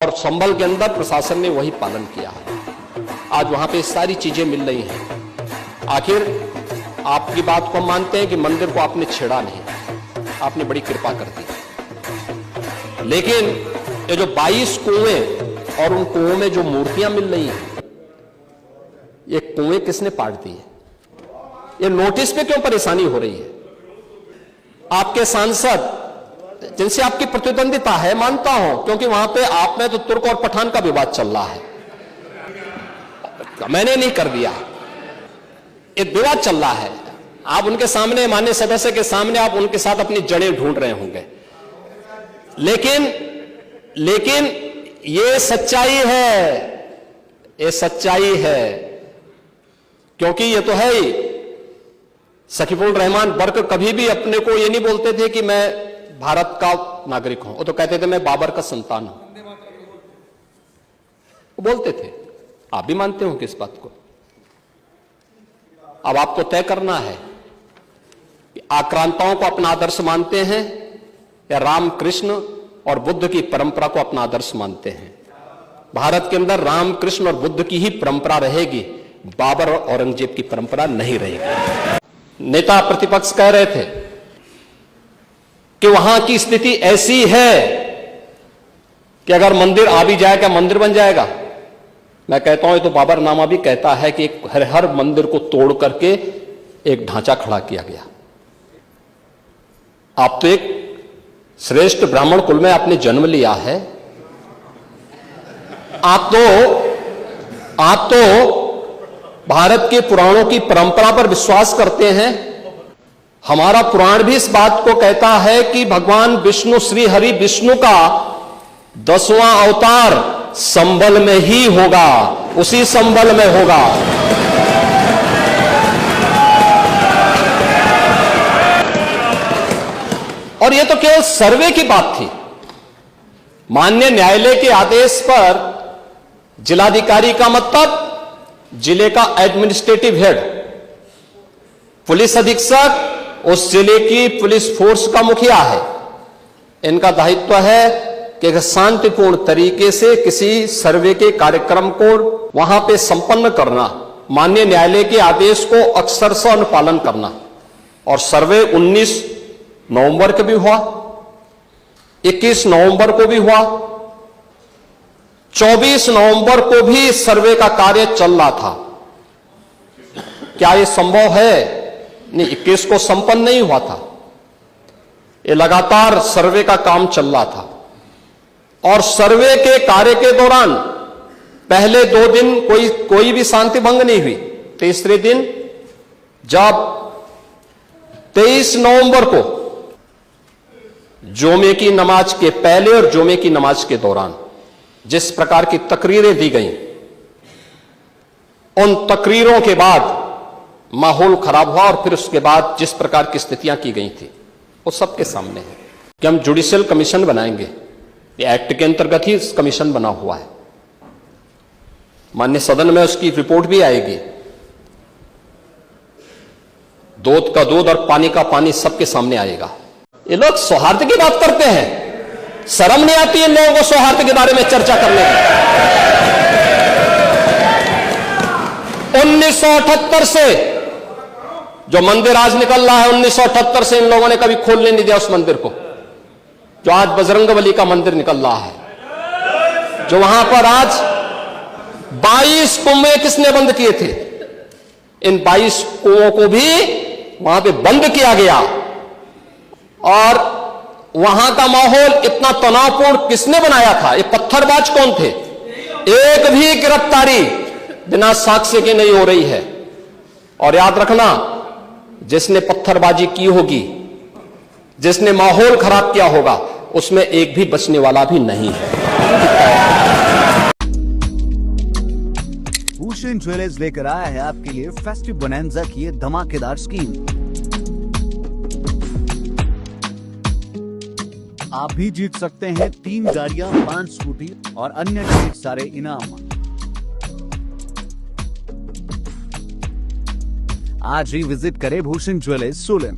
और संभल के अंदर प्रशासन ने वही पालन किया है। आज वहां पे सारी चीजें मिल रही हैं। आखिर आपकी बात को मानते हैं कि मंदिर को आपने छेड़ा नहीं, आपने बड़ी कृपा कर दी, लेकिन ये जो 22 कुएं और उन कुओं में जो मूर्तियां मिल रही हैं, ये कुएं किसने पाट दी है? ये नोटिस पे क्यों परेशानी हो रही है? आपके सांसद जिनसे आपकी प्रतिद्वंदिता है, मानता हूं, क्योंकि वहां पे आप में तो तुर्क और पठान का विवाद चल रहा है, मैंने नहीं कर दिया, एक विवाद चल रहा है। आप उनके सामने, माननीय सदस्य के सामने, आप उनके साथ अपनी जड़ें ढूंढ रहे होंगे, लेकिन ये सच्चाई है, ये सच्चाई है, क्योंकि ये तो है ही। सकीफुल रहमान बर्क कभी भी अपने को ये नहीं बोलते थे कि मैं भारत का नागरिक हूं, वो तो कहते थे मैं बाबर का संतान हूं, वो बोलते थे। आप भी मानते हो किस बात को? अब आपको तय करना है कि आक्रांताओं को अपना आदर्श मानते हैं या राम कृष्ण और बुद्ध की परंपरा को अपना आदर्श मानते हैं। भारत के अंदर राम कृष्ण और बुद्ध की ही परंपरा रहेगी, बाबर और औरंगजेब की परंपरा नहीं रहेगी। नेता प्रतिपक्ष कह रहे थे कि वहां की स्थिति ऐसी है कि अगर मंदिर आ भी जाएगा, मंदिर बन जाएगा। मैं कहता हूं, ये तो बाबरनामा भी कहता है कि हर मंदिर को तोड़ करके एक ढांचा खड़ा किया गया। आप तो एक श्रेष्ठ ब्राह्मण कुल में आपने जन्म लिया है, आप तो भारत के पुराणों की परंपरा पर विश्वास करते हैं। हमारा पुराण भी इस बात को कहता है कि भगवान विष्णु, श्री हरि विष्णु का 10वां अवतार संबल में ही होगा, उसी संबल में होगा। और यह तो केवल सर्वे की बात थी। माननीय न्यायालय के आदेश पर जिलाधिकारी का मतलब जिले का एडमिनिस्ट्रेटिव हेड, पुलिस अधीक्षक उस जिले की पुलिस फोर्स का मुखिया है। इनका दायित्व है कि शांतिपूर्ण तरीके से किसी सर्वे के कार्यक्रम को वहां पे संपन्न करना, माननीय न्यायालय के आदेश को अक्षरशः अनुपालन करना। और सर्वे 19 नवंबर को भी हुआ, 21 नवंबर को भी हुआ, 24 नवंबर को भी सर्वे का कार्य चल रहा था। क्या यह संभव है? नहीं, 21 को संपन्न नहीं हुआ था। ये लगातार सर्वे का काम चल रहा था और सर्वे के कार्य के दौरान पहले 2 दिन कोई भी शांति भंग नहीं हुई। तीसरे दिन जब 23 नवंबर को जुमे की नमाज के पहले और जुमे की नमाज के दौरान जिस प्रकार की तकरीरें दी गईं, उन तकरीरों के बाद माहौल खराब हुआ और फिर उसके बाद जिस प्रकार की स्थितियां की गई थी वो सबके सामने है कि हम जुडिशियल कमीशन बनाएंगे। ये एक्ट के अंतर्गत ही इस कमीशन बना हुआ है। माननीय सदन में उसकी रिपोर्ट भी आएगी। दूध का दूध और पानी का पानी सबके सामने आएगा। ये लोग सौहार्द की बात करते हैं, शर्म नहीं आती इन लोगों को सौहार्द के बारे में चर्चा करने की। 1978 से जो मंदिर आज निकल रहा है, 1978 से इन लोगों ने कभी खोलने नहीं दिया उस मंदिर को। जो आज बजरंगबली का मंदिर निकल रहा है, जो वहां पर आज 22 कुएं किसने बंद किए थे, इन 22 कुओं को भी वहां पे बंद किया गया। और वहां का माहौल इतना तनावपूर्ण किसने बनाया था? ये पत्थरबाज कौन थे? एक भी गिरफ्तारी बिना साक्ष्य के नहीं हो रही है। और याद रखना, जिसने पत्थरबाजी की होगी, जिसने माहौल खराब किया होगा, उसमें एक भी बचने वाला भी नहीं है। भूषण ज्वेलर्स लेकर आया है आपके लिए फेस्टिव बोनैंजा की ये धमाकेदार स्कीम। आप भी जीत सकते हैं 3 गाड़ियां, 5 स्कूटी और अन्य ढेर सारे इनाम। आज ही विजिट करें भूषण ज्वेलर्स सोलन।